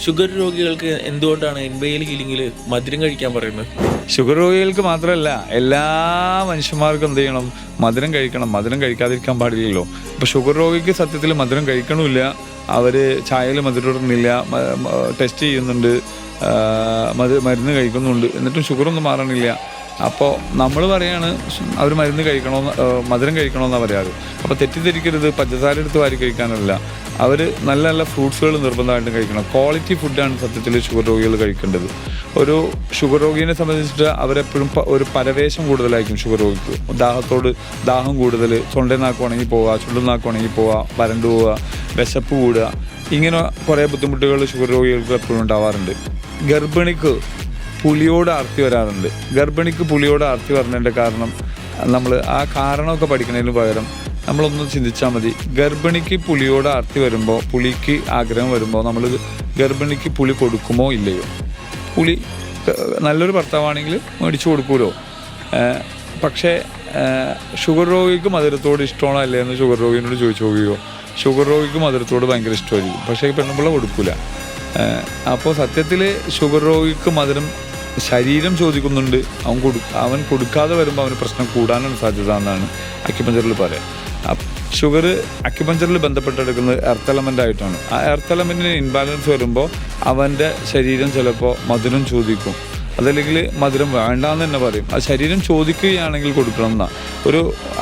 Sugar രോഗികൾക്ക് എന്തുകൊണ്ടാണ് എൻവൈൽ ഹീലിംഗിൽ മധുരം കഴിക്കാൻ പറയുന്നത്? ഷുഗർ രോഗികൾക്ക് മാത്രമല്ല, എല്ലാ മനുഷ്യന്മാർക്കും എന്ത് ചെയ്യണം? മധുരം കഴിക്കണം. മധുരം കഴിക്കാതിരിക്കാൻ പാടില്ലല്ലോ. ഇപ്പോൾ ഷുഗർ രോഗിക്ക് സത്യത്തിൽ മധുരം കഴിക്കണമില്ല. അവർ ചായയിൽ മധുരം ഇടുന്നില്ല, ടെസ്റ്റ് ചെയ്യുന്നുണ്ട്, മരുന്ന് കഴിക്കുന്നുണ്ട്, എന്നിട്ടും ഷുഗറൊന്നും മാറണില്ല. അപ്പോൾ നമ്മൾ പറയാണ് അവർ മരുന്ന് കഴിക്കണമെന്ന്, മധുരം കഴിക്കണമെന്നാണ് പറയാറ്. അപ്പോൾ തെറ്റിദ്ധരിക്കരുത്, പഞ്ചസാര എടുത്ത് വാരി കഴിക്കാനല്ല. അവർ നല്ല നല്ല ഫ്രൂട്ട്സുകൾ നിർബന്ധമായിട്ടും കഴിക്കണം. ക്വാളിറ്റി ഫുഡാണ് സത്യത്തിൽ ഷുഗർ രോഗികൾ കഴിക്കേണ്ടത്. ഒരു ഷുഗർ രോഗിയെ സംബന്ധിച്ചിട്ട് അവരെപ്പോഴും ഒരു പരവേശം കൂടുതലായിരിക്കും. ഷുഗർ രോഗിക്ക് ദാഹം കൂടുതൽ, തൊണ്ടനാക്ക് ഉണങ്ങി പോവുക, ചുണ്ടുനാക്ക് ഉണങ്ങി പോവുക, വരണ്ടു പോവുക, വിശപ്പ് കൂടുക, ഇങ്ങനെ കുറേ ബുദ്ധിമുട്ടുകൾ ഷുഗർ രോഗികൾക്ക് എപ്പോഴും ഉണ്ടാവാറുണ്ട്. ഗർഭിണിക്ക് പുളിയോട് ആർത്തി വരാറുണ്ട്. ഗർഭിണിക്ക് പുളിയോട് ആർത്തി വരുന്നതിൻ്റെ കാരണം നമ്മൾ ആ കാരണമൊക്കെ പഠിക്കുന്നതിന് പകരം നമ്മളൊന്ന് ചിന്തിച്ചാൽ മതി. ഗർഭിണിക്ക് പുളിയോട് ആർത്തി വരുമ്പോൾ, പുളിക്ക് ആഗ്രഹം വരുമ്പോൾ നമ്മൾ ഗർഭിണിക്ക് പുളി കൊടുക്കുമോ ഇല്ലയോ? പുളി നല്ലൊരു ഭർത്താവാണെങ്കിൽ മേടിച്ചു കൊടുക്കുമല്ലോ. പക്ഷേ ഷുഗർ രോഗിക്ക് മധുരത്തോട് ഇഷ്ടമാണോ അല്ലേ എന്ന് ഷുഗർ രോഗിനോട് ചോദിച്ചു നോക്കുകയോ? ഷുഗർ രോഗിക്ക് മധുരത്തോട് ഭയങ്കര ഇഷ്ടമായിരിക്കും, പക്ഷേ പെണ്ണുപിള്ള കൊടുക്കില്ല. അപ്പോൾ സത്യത്തിൽ ഷുഗർ രോഗിക്ക് മധുരം ശരീരം ചോദിക്കുന്നുണ്ട്. അവൻ കൊടുക്കാതെ വരുമ്പോൾ അവന് പ്രശ്നം കൂടാനാണ് സാധ്യത എന്നാണ് അക്യുപഞ്ചറിൽ പറയാം. ഷുഗർ അക്യുപഞ്ചറിൽ ബന്ധപ്പെട്ടെടുക്കുന്നത് എർത്ത് എലമെൻ്റ് ആയിട്ടാണ്. ആ എർത്ത് എലമെൻറ്റിന് ഇൻബാലൻസ് വരുമ്പോൾ അവൻ്റെ ശരീരം ചിലപ്പോൾ മധുരം ചോദിക്കും, അതല്ലെങ്കിൽ മധുരം വേണ്ടാന്ന് തന്നെ പറയും. ആ ശരീരം ചോദിക്കുകയാണെങ്കിൽ കൊടുക്കണം എന്നാണ്.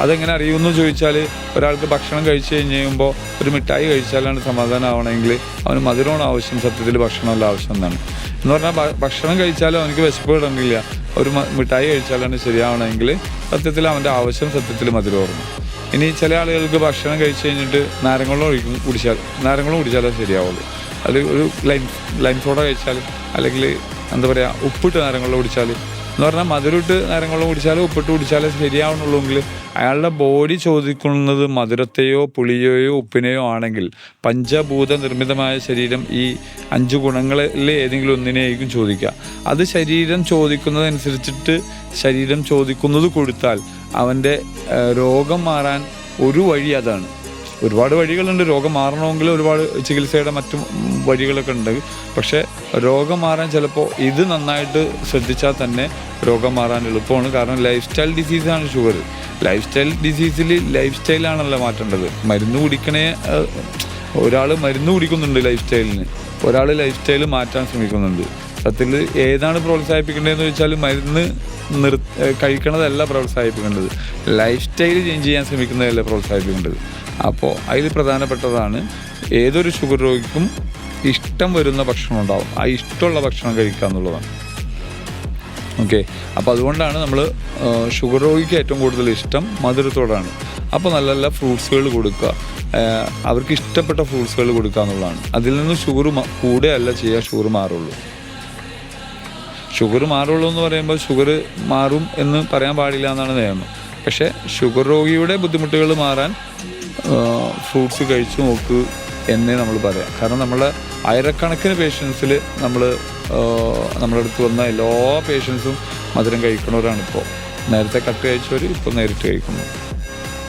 അതെങ്ങനെ അറിയുമെന്ന് ചോദിച്ചാൽ, ഒരാൾക്ക് ഭക്ഷണം കഴിച്ച് കഴിയുമ്പോൾ ഒരു മിഠായി കഴിച്ചാലാണ് സമാധാനം ആവണമെങ്കിൽ അവന് മധുരമാണ് ആവശ്യം, സത്യത്തിൽ ഭക്ഷണമല്ല ആവശ്യം എന്നാണ്. എന്ന് പറഞ്ഞാൽ ഭക്ഷണം കഴിച്ചാലും അവനക്ക് വിശപ്പ് കിടന്നില്ല, ഒരു മിഠായി കഴിച്ചാലാണ് ശരിയാവണമെങ്കിൽ സത്യത്തിൽ അവൻ്റെ ആവശ്യം സത്യത്തിൽ മധുരം ഓർമ്മ. ഇനി ചില ആളുകൾക്ക് ഭക്ഷണം കഴിച്ച് കഴിഞ്ഞിട്ട് നാരങ്ങളും കുടിച്ചാലേ ശരിയാവുള്ളൂ. അത് ഒരു ലൈം സോഡ കഴിച്ചാൽ, അല്ലെങ്കിൽ എന്താ പറയുക, ഉപ്പിട്ട് നാരങ്ങളും കുടിച്ചാൽ, എന്ന് പറഞ്ഞാൽ മധുരമിട്ട് നാരങ്ങളും കുടിച്ചാലും ഉപ്പിട്ട് കുടിച്ചാലേ ശരിയാവണുള്ളൂവെങ്കിൽ അയാളുടെ ബോഡി ചോദിക്കുന്നത് മധുരത്തെയോ പുളിയെയോ ഉപ്പിനെയോ ആണെങ്കിൽ, പഞ്ചഭൂത നിർമ്മിതമായ ശരീരം ഈ 5 ഗുണങ്ങളിൽ ഏതെങ്കിലും ഒന്നിനെയായിരിക്കും ചോദിക്കുക. അത് ശരീരം ചോദിക്കുന്നതനുസരിച്ചിട്ട് ശരീരം ചോദിക്കുന്നത് കൊടുത്താൽ അവൻ്റെ രോഗം മാറാൻ ഒരു വഴി അതാണ്. ഒരുപാട് വഴികളുണ്ട്. രോഗം മാറണമെങ്കിൽ ഒരുപാട് ചികിത്സയുടെ മറ്റു വഴികളൊക്കെ ഉണ്ട്. പക്ഷേ രോഗം മാറാൻ ചിലപ്പോൾ ഇത് നന്നായിട്ട് ശ്രദ്ധിച്ചാൽ തന്നെ രോഗം മാറാൻ എളുപ്പമാണ്. കാരണം ലൈഫ് സ്റ്റൈൽ ഡിസീസാണ് ഷുഗർ. ലൈഫ് സ്റ്റൈൽ ഡിസീസിൽ ലൈഫ് സ്റ്റൈലാണല്ലോ മാറ്റേണ്ടത്. ഒരാൾ മരുന്ന് കുടിക്കുന്നുണ്ട് ലൈഫ് സ്റ്റൈലിന്, ഒരാൾ ലൈഫ് സ്റ്റൈൽ മാറ്റാൻ ശ്രമിക്കുന്നുണ്ട്. സത്യത്തിൽ ഏതാണ് പ്രോത്സാഹിപ്പിക്കേണ്ടതെന്ന് വെച്ചാൽ മരുന്ന് കഴിക്കണതല്ല പ്രോത്സാഹിപ്പിക്കേണ്ടത്, ലൈഫ് സ്റ്റൈൽ ചേഞ്ച് ചെയ്യാൻ ശ്രമിക്കുന്നതല്ല പ്രോത്സാഹിപ്പിക്കേണ്ടത്. അപ്പോൾ അതിൽ പ്രധാനപ്പെട്ടതാണ് ഏതൊരു ഷുഗർ രോഗിക്കും ഇഷ്ടം വരുന്ന ഭക്ഷണം ഉണ്ടാവും, ആ ഇഷ്ടമുള്ള ഭക്ഷണം കഴിക്കുക എന്നുള്ളതാണ്. ഓക്കെ, അപ്പോൾ അതുകൊണ്ടാണ് നമ്മൾ ഷുഗർ രോഗിക്ക് ഏറ്റവും കൂടുതൽ ഇഷ്ടം മധുരത്തോടാണ്. അപ്പോൾ നല്ല നല്ല ഫ്രൂട്ട്സുകൾ കൊടുക്കുക, അവർക്ക് ഇഷ്ടപ്പെട്ട ഫ്രൂട്ട്സുകൾ കൊടുക്കുക എന്നുള്ളതാണ്. അതിൽ നിന്ന് ഷുഗർ കൂടുകയല്ല ചെയ്യുക, ഷുഗർ മാറുള്ളൂ. ഷുഗർ മാറുള്ളൂ എന്ന് പറയുമ്പോൾ ഷുഗർ മാറും എന്ന് പറയാൻ പാടില്ല എന്നാണ് നിയമം. പക്ഷേ ഷുഗർ രോഗിയുടെ ബുദ്ധിമുട്ടുകൾ മാറാൻ ഫ്രൂട്ട്സ് കഴിച്ചു നോക്ക് എന്നേ നമ്മൾ പറയാം. കാരണം നമ്മളെ ആയിരക്കണക്കിന് പേഷ്യൻസിൽ നമ്മുടെ അടുത്ത് വന്ന എല്ലാ പേഷ്യൻസും മധുരം കഴിക്കുന്നവരാണിപ്പോൾ. നേരത്തെ കട്ട് കഴിച്ചവർ ഇപ്പോൾ നേരിട്ട് കഴിക്കുന്നു.